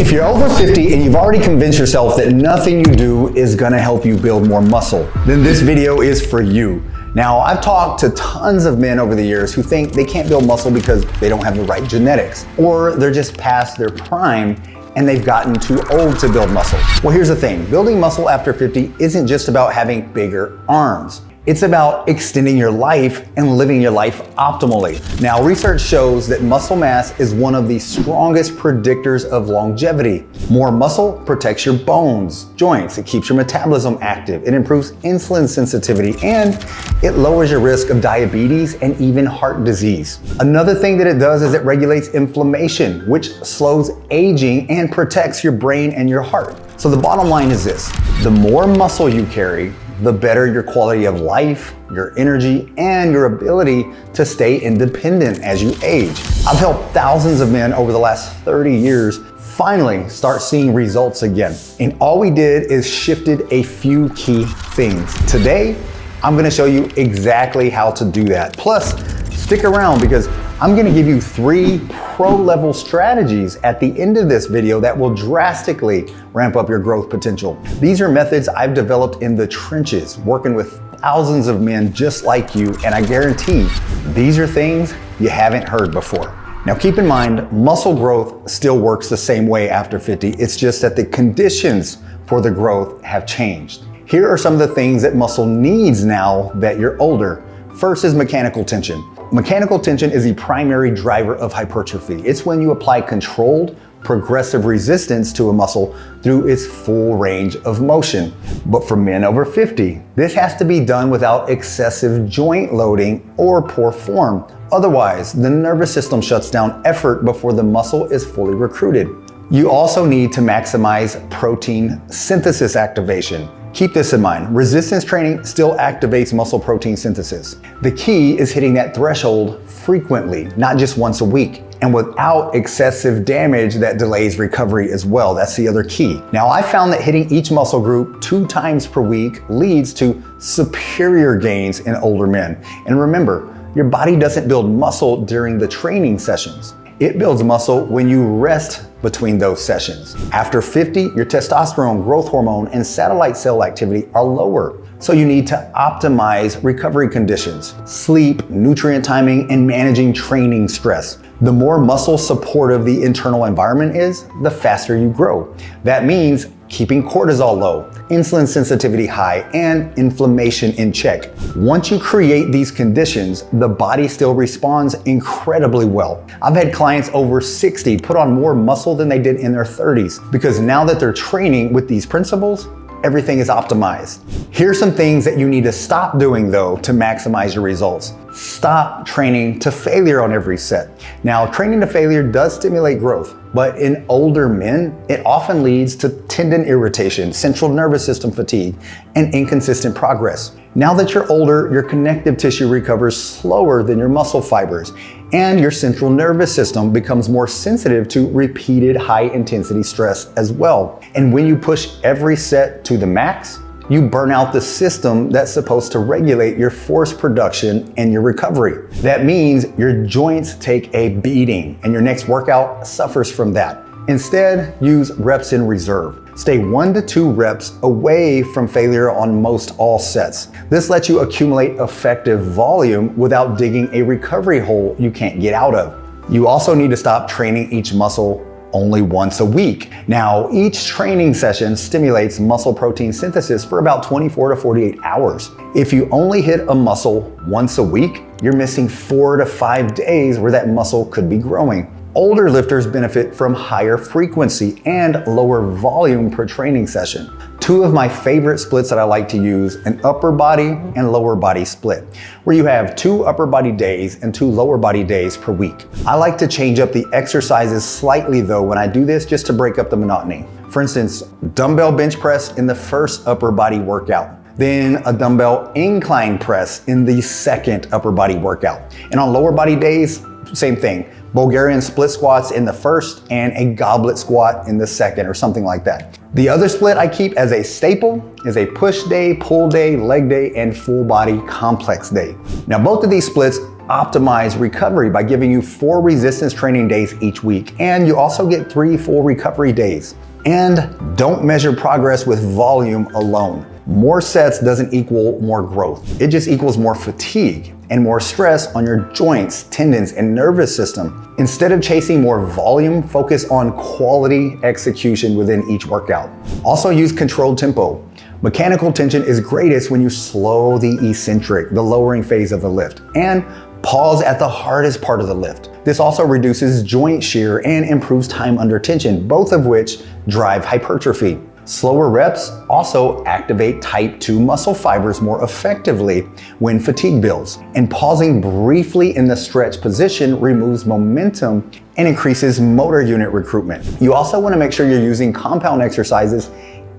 If you're over 50 and you've already convinced yourself that nothing you do is gonna help you build more muscle, then this video is for you. Now, I've talked to tons of men over the years who think they can't build muscle because they don't have the right genetics, or they're just past their prime and they've gotten too old to build muscle. Well, here's the thing, building muscle after 50 isn't just about having bigger arms. It's about extending your life and living your life optimally. Now, research shows that muscle mass is one of the strongest predictors of longevity. More muscle protects your bones, joints, it keeps your metabolism active, it improves insulin sensitivity, and it lowers your risk of diabetes and even heart disease. Another thing that it does is it regulates inflammation, which slows aging and protects your brain and your heart. So the bottom line is this, the more muscle you carry, the better your quality of life, your energy, and your ability to stay independent as you age. I've helped thousands of men over the last 30 years finally start seeing results again. And all we did is shifted a few key things. Today, I'm gonna show you exactly how to do that. Plus, stick around because I'm gonna give you 3 pro-level strategies at the end of this video that will drastically ramp up your growth potential. These are methods I've developed in the trenches, working with thousands of men just like you, and I guarantee these are things you haven't heard before. Now keep in mind, muscle growth still works the same way after 50, it's just that the conditions for the growth have changed. Here are some of the things that muscle needs now that you're older. First is mechanical tension. Mechanical tension is the primary driver of hypertrophy. It's when you apply controlled, progressive resistance to a muscle through its full range of motion. But for men over 50, this has to be done without excessive joint loading or poor form. Otherwise, the nervous system shuts down effort before the muscle is fully recruited. You also need to maximize protein synthesis activation. Keep this in mind, resistance training still activates muscle protein synthesis. The key is hitting that threshold frequently, not just once a week, and without excessive damage that delays recovery as well. That's the other key. Now, I found that hitting each muscle group 2 times per week leads to superior gains in older men. And remember, your body doesn't build muscle during the training sessions. It builds muscle when you rest between those sessions. After 50, your testosterone, growth hormone, and satellite cell activity are lower. So you need to optimize recovery conditions, sleep, nutrient timing, and managing training stress. The more muscle supportive the internal environment is, the faster you grow. That means keeping cortisol low, insulin sensitivity high, and inflammation in check. Once you create these conditions, the body still responds incredibly well. I've had clients over 60 put on more muscle than they did in their 30s because now that they're training with these principles, everything is optimized. Here's some things that you need to stop doing though to maximize your results. Stop training to failure on every set. Now, training to failure does stimulate growth, but in older men, it often leads to tendon irritation, central nervous system fatigue, and inconsistent progress. Now that you're older, your connective tissue recovers slower than your muscle fibers, and your central nervous system becomes more sensitive to repeated high-intensity stress as well. And when you push every set to the max, you burn out the system that's supposed to regulate your force production and your recovery. That means your joints take a beating, and your next workout suffers from that. Instead, use reps in reserve. Stay 1 to 2 reps away from failure on most all sets. This lets you accumulate effective volume without digging a recovery hole you can't get out of. You also need to stop training each muscle only once a week. Now, each training session stimulates muscle protein synthesis for about 24 to 48 hours. If you only hit a muscle once a week, you're missing 4 to 5 days where that muscle could be growing. Older lifters benefit from higher frequency and lower volume per training session. 2 of my favorite splits that I like to use, an upper body and lower body split, where you have 2 upper body days and 2 lower body days per week. I like to change up the exercises slightly though when I do this just to break up the monotony. For instance, dumbbell bench press in the first upper body workout, then a dumbbell incline press in the second upper body workout. And on lower body days, same thing. Bulgarian split squats in the first and a goblet squat in the second or something like that. The other split I keep as a staple is a push day, pull day, leg day, and full body complex day. Now both of these splits optimize recovery by giving you 4 resistance training days each week, and you also get 3 full recovery days. And don't measure progress with volume alone. More sets doesn't equal more growth. It just equals more fatigue and more stress on your joints, tendons, and nervous system. Instead of chasing more volume, focus on quality execution within each workout. Also use controlled tempo. Mechanical tension is greatest when you slow the eccentric, the lowering phase of the lift, and pause at the hardest part of the lift. This also reduces joint shear and improves time under tension, both of which drive hypertrophy. Slower reps also activate type 2 muscle fibers more effectively when fatigue builds. And pausing briefly in the stretch position removes momentum and increases motor unit recruitment. You also want to make sure you're using compound exercises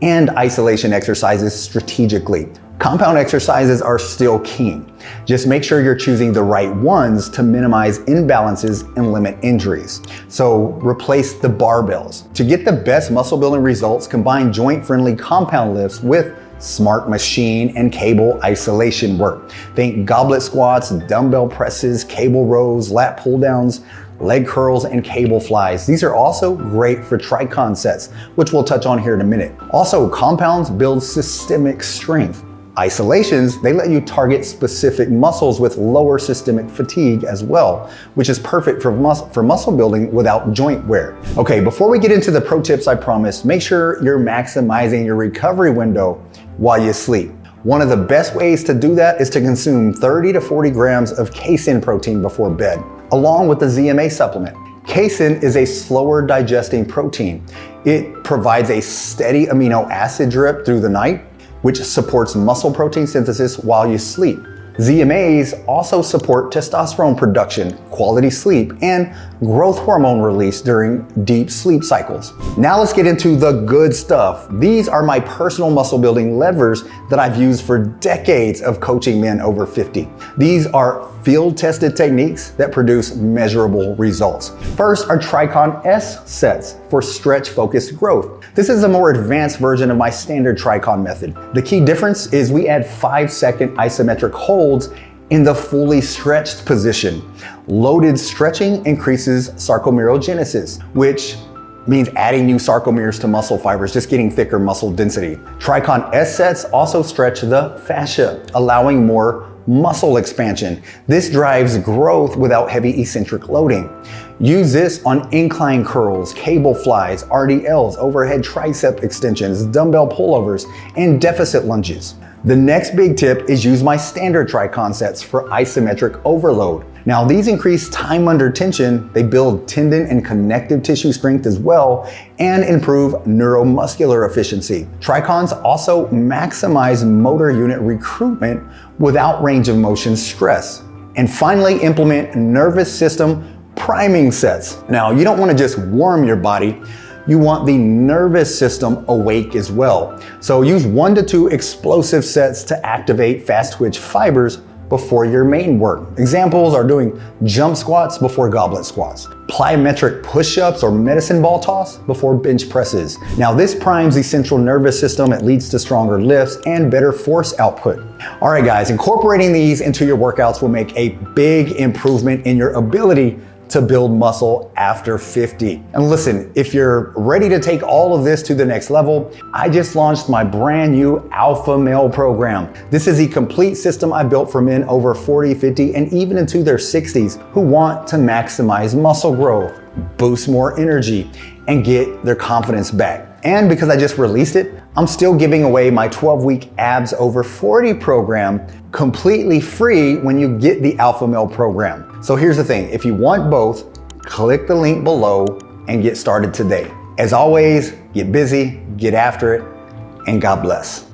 and isolation exercises strategically. Compound exercises are still key. Just make sure you're choosing the right ones to minimize imbalances and limit injuries. So replace the barbells. To get the best muscle building results, combine joint-friendly compound lifts with smart machine and cable isolation work. Think goblet squats, dumbbell presses, cable rows, lat pull downs, leg curls, and cable flies. These are also great for TRICON sets, which we'll touch on here in a minute. Also, compounds build systemic strength. Isolations, they let you target specific muscles with lower systemic fatigue as well, which is perfect for muscle building without joint wear. Okay, before we get into the pro tips I promised, make sure you're maximizing your recovery window while you sleep. One of the best ways to do that is to consume 30 to 40 grams of casein protein before bed, along with the ZMA supplement. Casein is a slower digesting protein. It provides a steady amino acid drip through the night, which supports muscle protein synthesis while you sleep. ZMAs also support testosterone production, quality sleep, and growth hormone release during deep sleep cycles. Now let's get into the good stuff. These are my personal muscle building levers that I've used for decades of coaching men over 50. These are field-tested techniques that produce measurable results. First are TRICON S sets for stretch-focused growth. This is a more advanced version of my standard TRICON method. The key difference is we add 5-second isometric holds in the fully stretched position. Loaded stretching increases sarcomerogenesis, which means adding new sarcomeres to muscle fibers, just getting thicker muscle density. TRICON S sets also stretch the fascia, allowing more muscle expansion. This drives growth without heavy eccentric loading. Use this on incline curls, cable flies, RDLs, overhead tricep extensions, dumbbell pullovers, and deficit lunges. The next big tip is use my standard TRICON sets for isometric overload. Now these increase time under tension, they build tendon and connective tissue strength as well, and improve neuromuscular efficiency. TRICONs also maximize motor unit recruitment without range of motion stress. And finally, implement nervous system priming sets. Now you don't want to just warm your body, you want the nervous system awake as well. So use 1 to 2 explosive sets to activate fast twitch fibers before your main work. Examples are doing jump squats before goblet squats, plyometric push-ups or medicine ball toss before bench presses. Now this primes the central nervous system, it leads to stronger lifts and better force output. All right guys, incorporating these into your workouts will make a big improvement in your ability to build muscle after 50. And listen, if you're ready to take all of this to the next level, I just launched my brand new Alpha Male program. This is a complete system I built for men over 40, 50, and even into their 60s who want to maximize muscle growth, boost more energy, and get their confidence back. And because I just released it, I'm still giving away my 12-week Abs Over 40 program completely free when you get the Alpha Male program. So here's the thing, if you want both, click the link below and get started today. As always, get busy, get after it, and God bless.